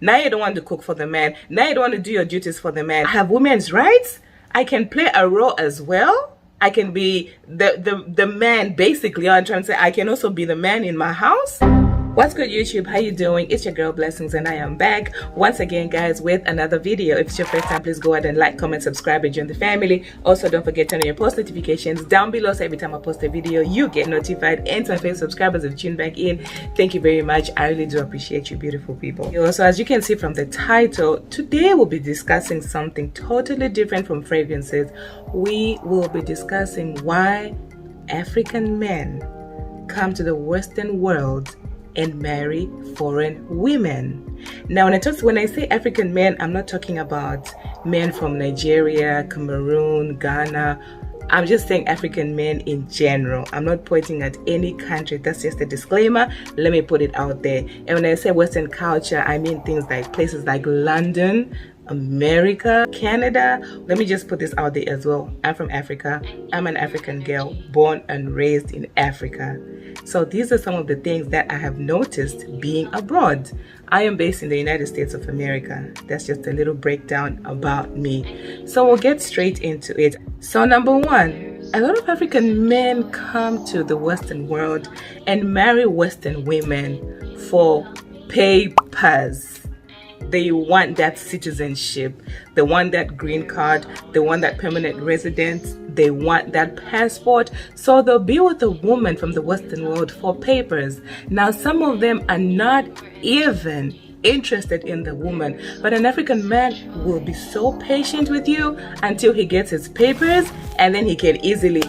Now you don't want to cook for the man. Now you don't want to do your duties for the man. I have women's rights. I can play a role as well. I can be the man, basically. I'm trying to say I can also be the man in my house. What's good, YouTube? How you doing? It's your girl Blessings, and I am back once again, guys, with another video. If it's your first time, please go ahead and like, comment, subscribe, and join the family. Also, don't forget to turn on your post notifications down below, so every time I post a video you get notified. And to my favorite subscribers who've tuned back in, thank you very much. I really do appreciate you, beautiful people. So as you can see from the title, today we'll be discussing something totally different from fragrances. We will be discussing why African men come to the Western world and marry foreign women. Now, when I say African men, I'm not talking about men from Nigeria, Cameroon, Ghana. I'm just saying African men in general. I'm not pointing at any country. That's just a disclaimer. Let me put it out there. And when I say Western culture, I mean things like places like London, America, Canada. Let me just put this out there as well. I'm from Africa. I'm an African girl, born and raised in Africa. So these are some of the things that I have noticed being abroad. I am based in the United States of America. That's just a little breakdown about me. So we'll get straight into it. So number one, a lot of African men come to the Western world and marry Western women for papers. They want that citizenship, they want that green card, they want that permanent residence, they want that passport. So they'll be with a woman from the Western world for papers. Now, some of them are not even interested in the woman, but an African man will be so patient with you until he gets his papers, and then he can easily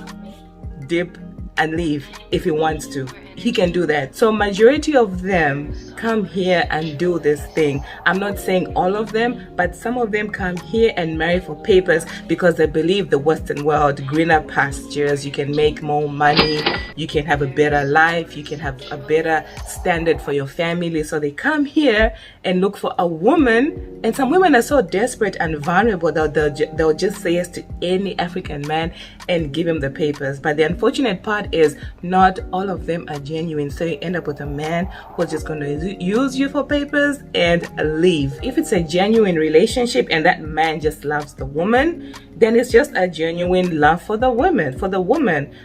dip and leave if he wants to. He can do that. So majority of them come here and do this thing. I'm not saying all of them, but some of them come here and marry for papers because they believe the Western world, greener pastures, you can make more money, you can have a better life, you can have a better standard for your family. So they come here and look for a woman, and some women are so desperate and vulnerable that they'll just say yes to any African man and give him the papers. But the unfortunate part is not all of them are genuine, so you end up with a man who's just going to use you for papers and leave. If it's a genuine relationship and that man just loves the woman, then it's just a genuine love for the woman.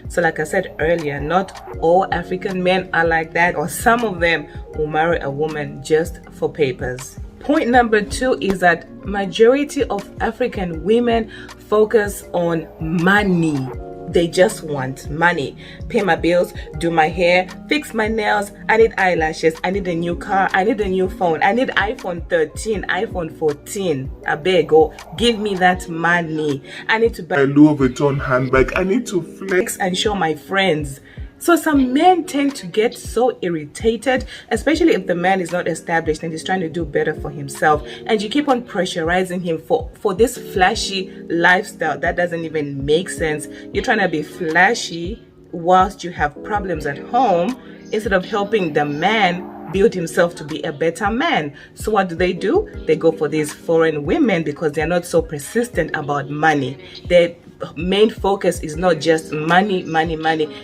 So like I said earlier, not all African men are like that, or some of them will marry a woman just for papers. Point number two is that majority of African women focus on money. They just want money. Pay my bills, do my hair, fix my nails. I need eyelashes. I need a new car. I need a new phone. I need iPhone 13, iPhone 14. I beg, give me that money. I need to buy a Louis Vuitton handbag. I need to flex and show my friends. So some men tend to get so irritated, especially if the man is not established and he's trying to do better for himself, and you keep on pressurizing him for this flashy lifestyle that doesn't even make sense. You're trying to be flashy whilst you have problems at home, instead of helping the man build himself to be a better man. So what do? They go for these foreign women because they're not so persistent about money. Their main focus is not just money.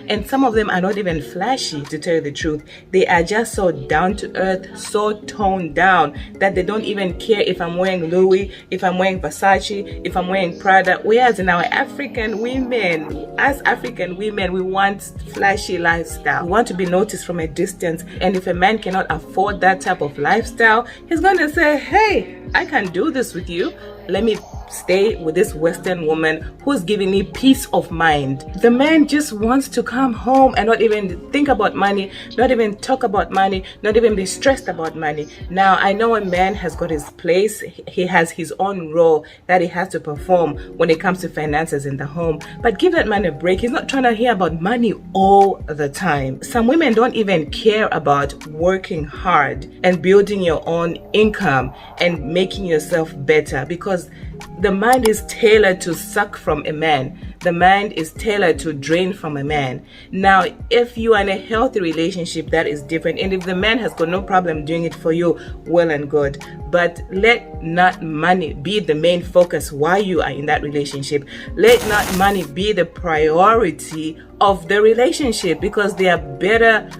And some of them are not even flashy, to tell you the truth. They are just so down to earth, so toned down that they don't even care if I'm wearing Louis, if I'm wearing Versace, if I'm wearing Prada. Whereas in our African women, as African women, we want flashy lifestyle. We want to be noticed from a distance. And if a man cannot afford that type of lifestyle, he's going to say, hey, I can do this with you. Let me stay with this Western woman who's giving me peace of mind. The man just wants to come home and not even think about money, not even talk about money, not even be stressed about money. Now, I know a man has got his place. He has his own role that he has to perform when it comes to finances in the home. But give that man a break. He's not trying to hear about money all the time. Some women don't even care about working hard and building your own income and making yourself better, because the mind is tailored to suck from a man. The mind is tailored to drain from a man. Now, if you are in a healthy relationship, that is different. And if the man has got no problem doing it for you, well and good. But let not money be the main focus while you are in that relationship. Let not money be the priority of the relationship, because they are better.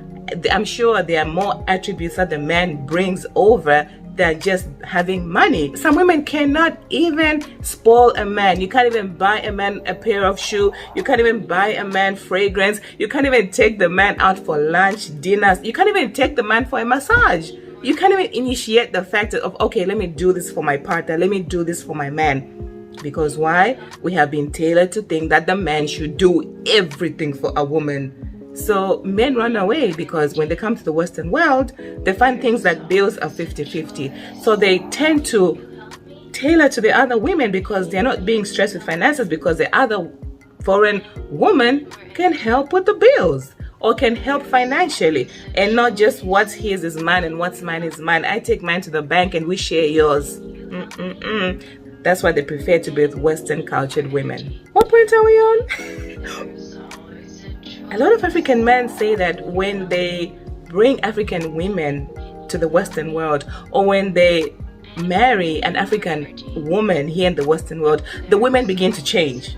I'm sure there are more attributes that the man brings over than just having money. Some women cannot even spoil a man. You can't even buy a man a pair of shoes. You can't even buy a man fragrance. You can't even take the man out for lunch, dinners. You can't even take the man for a massage. You can't even initiate the fact of, okay, let me do this for my partner. Let me do this for my man. Because why? We have been tailored to think that the man should do everything for a woman. So men run away because when they come to the Western world, they find things like bills are 50-50. So they tend to tailor to the other women because they're not being stressed with finances, because the other foreign woman can help with the bills or can help financially, and not just what's his is mine and what's mine is mine. I take mine to the bank and we share yours. That's why they prefer to be with Western cultured women. What point are we on? A lot of African men say that when they bring African women to the Western world, or when they marry an African woman here in the Western world, the women begin to change.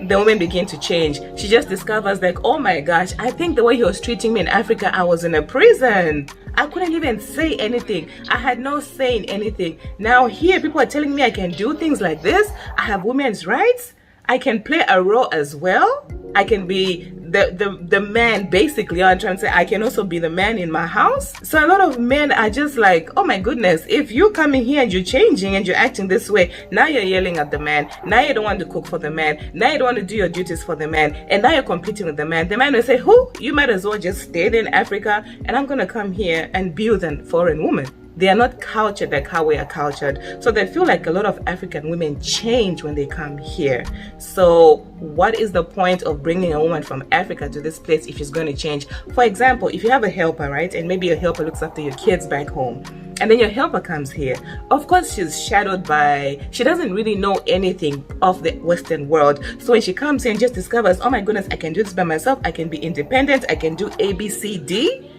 The women begin to change. She just discovers like, oh my gosh, I think the way he was treating me in Africa, I was in a prison. I couldn't even say anything. I had no say in anything. Now here, people are telling me I can do things like this. I have women's rights. I can play a role as well. I can be the man, basically. I'm trying to say I can also be the man in my house. So a lot of men are just like, oh my goodness, if you're coming here and you're changing and you're acting this way, now you're yelling at the man. Now you don't want to cook for the man. Now you don't want to do your duties for the man. And now you're competing with the man. The man will say, who? You might as well just stay there in Africa and I'm going to come here and be with a foreign woman. They are not cultured like how we are cultured. So they feel like a lot of African women change when they come here. So what is the point of bringing a woman from Africa to this place if she's going to change? For example, if you have a helper, right? And maybe your helper looks after your kids back home. And then your helper comes here. Of course, she's shadowed by, she doesn't really know anything of the Western world. So when she comes here and just discovers, oh my goodness, I can do this by myself. I can be independent. I can do A, B, C, D.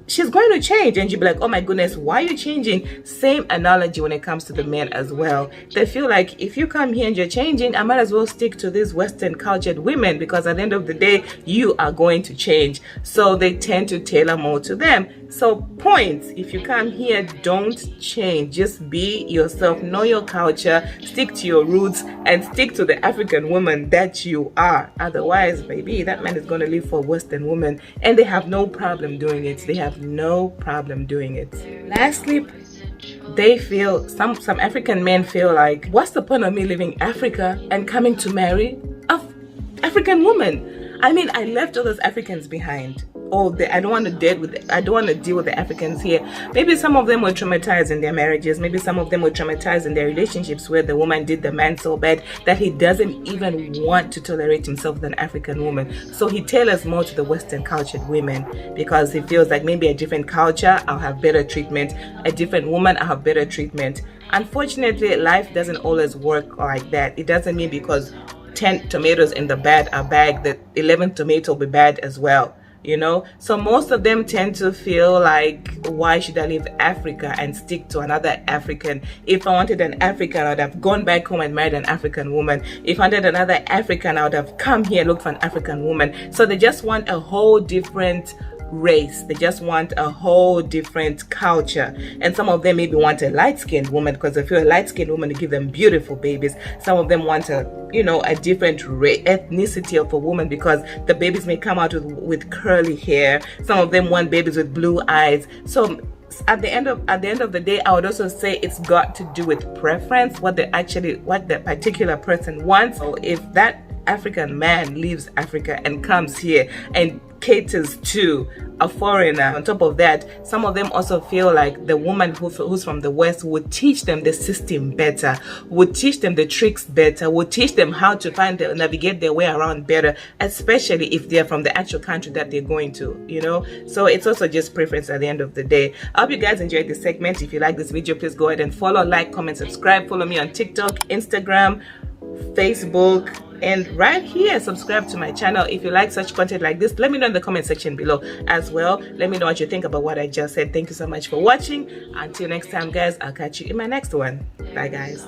She's going to change, and you'll be like, oh my goodness, why are you changing? Same analogy when it comes to the men as well. They feel like if you come here and you're changing, I might as well stick to these Western cultured women, because at the end of the day, you are going to change. So they tend to tailor more to them. So points, if you come here, don't change. Just be yourself, know your culture, stick to your roots, and stick to the African woman that you are. Otherwise, baby, that man is going to live for a Western woman, and they have no problem doing it. They have no problem doing it. Lastly, they feel, some African men feel like, what's the point of me leaving Africa and coming to marry an African woman? I mean, I left all those Africans behind. I don't want to deal with the Africans here. Maybe some of them were traumatized in their marriages. Maybe some of them were traumatized in their relationships where the woman did the man so bad that he doesn't even want to tolerate himself with an African woman. So he tailors more to the Western cultured women because he feels like maybe a different culture, I'll have better treatment. A different woman, I'll have better treatment. Unfortunately, life doesn't always work like that. It doesn't mean because 10 tomatoes in the bag are bag that 11th tomato will be bad as well. You know, so most of them tend to feel like, why should I leave Africa and stick to another African? If I wanted an African, I would have gone back home and married an African woman. If I wanted another African, I would have come here and looked for an African woman. So they just want a whole different race. They just want a whole different culture. And some of them maybe want a light-skinned woman because they feel a light-skinned woman to give them beautiful babies. Some of them want a different ethnicity of a woman because the babies may come out with curly hair. Some of them want babies with blue eyes. So at the end of the day, I would also say it's got to do with preference, what the particular person wants. So if that African man leaves Africa and comes here and caters to a foreigner, on top of that, some of them also feel like the woman who's from the West would teach them the system better, would teach them the tricks better, would teach them how to navigate their way around better, especially if they're from the actual country that they're going to, you know. So it's also just preference at the end of the day. I hope you guys enjoyed this segment. If you like this video, please go ahead and follow, like, comment, subscribe. Follow me on TikTok, Instagram, Facebook, and right here, subscribe to my channel. If you like such content like this, let me know in the comment section below as well. Let me know what you think about what I just said. Thank you so much for watching. Until next time, guys, I'll catch you in my next one. Bye, guys.